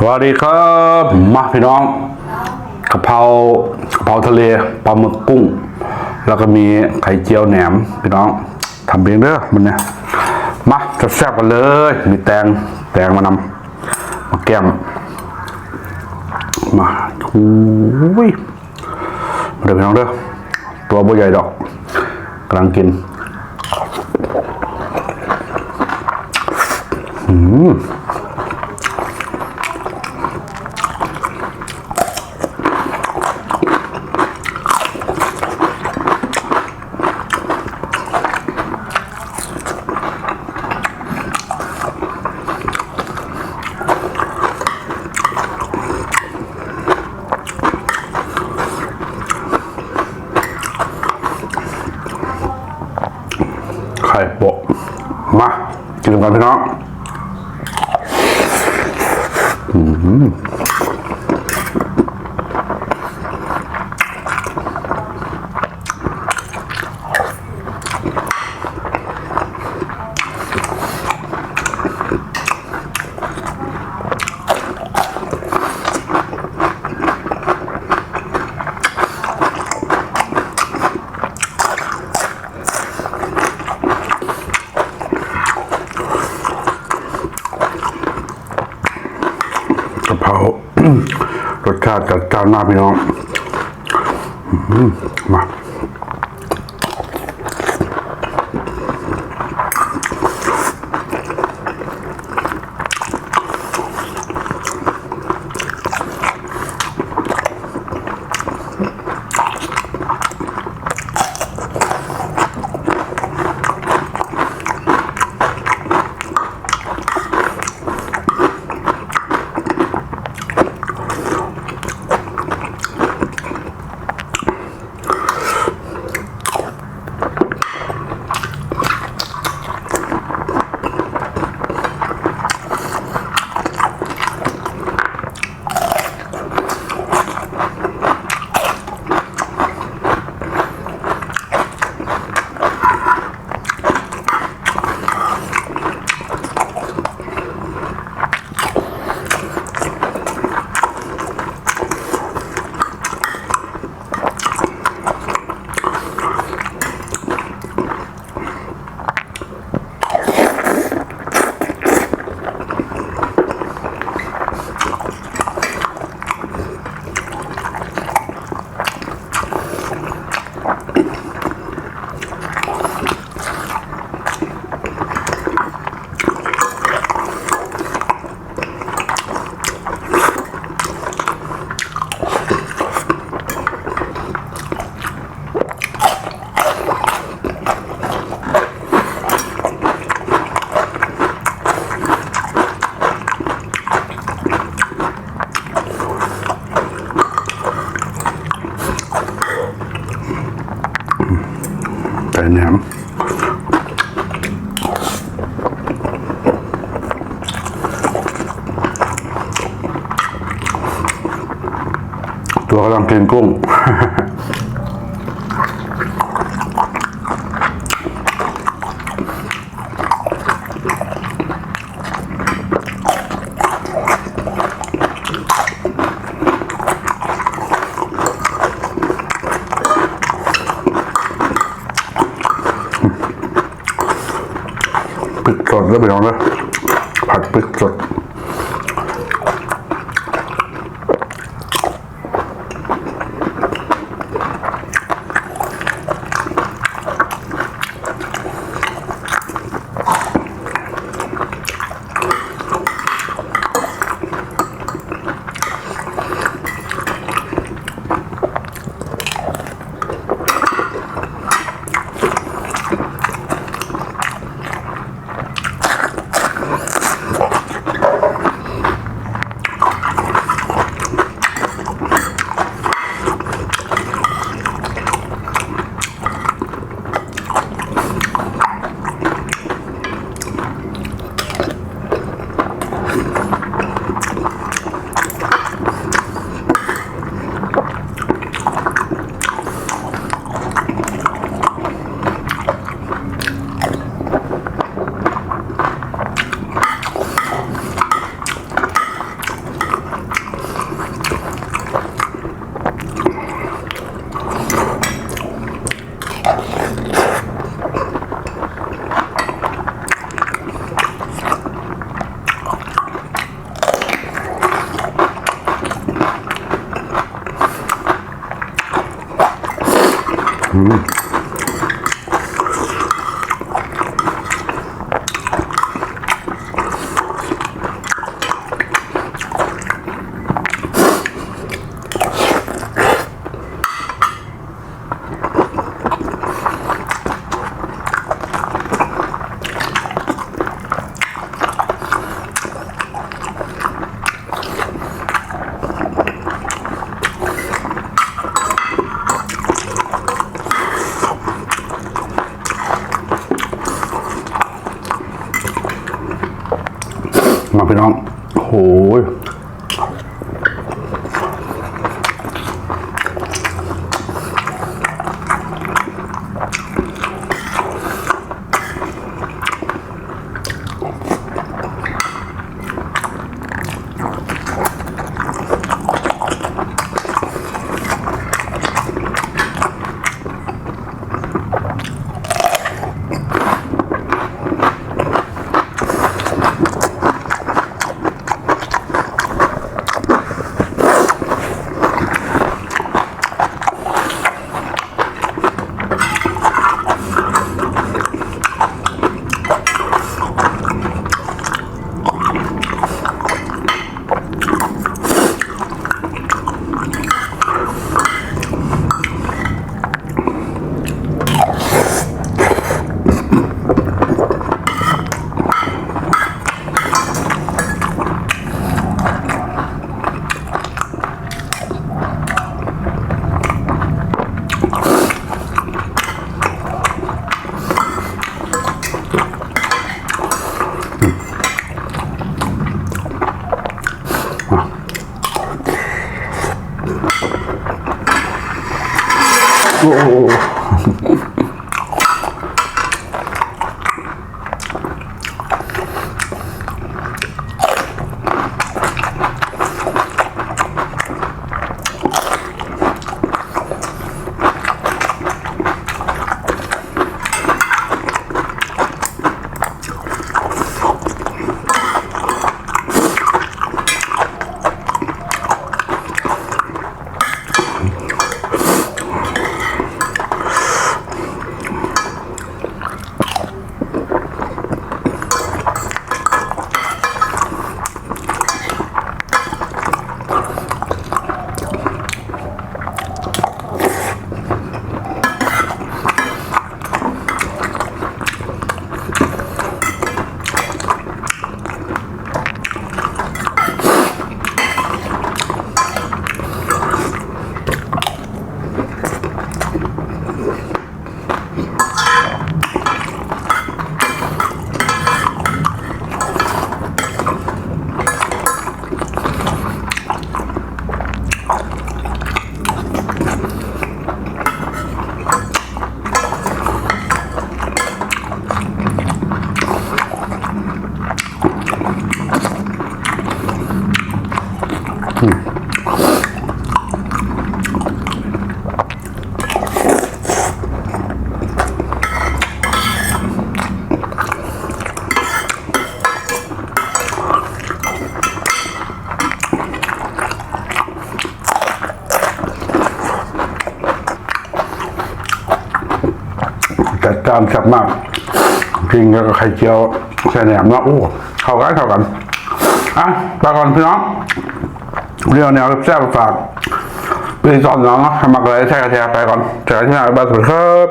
สวัสดีครับมาพี่น้องกะเพราทะเลปลาหมึกกุ้งแล้วก็มีไข่เจียวแหนมพี่น้องทำเองเด้อมันเนี่ยมาแซ่บๆกันเลยมีแตงมานำมาแก้มมาอุ้ยเดี๋ยวพี่น้องเด้อตัวบ่ใหญ่ดอกกำลังกินไข่โปะมากินกันพี่น้องกะเพรารสชาติจัดจ้านมากพี่น้องมไก่แหนมตัวกำลังกินกุ้งพริกสดแล้วไปลองนะผัดพริกสด มาพี่น้องโหยโอ้จัดจานแซ่บมากกินกับไข่เจียวใส่แหนมเนาะโอ้เข้ากันอ่ะไปก่อนพี่น้องเรื่องแนวแซ่บฝากไปสอนน้องเนาะทำมาอะไรใช่กระเทียมไปก่อนเจอกันที่ไหนบ้างสวัสดีครับ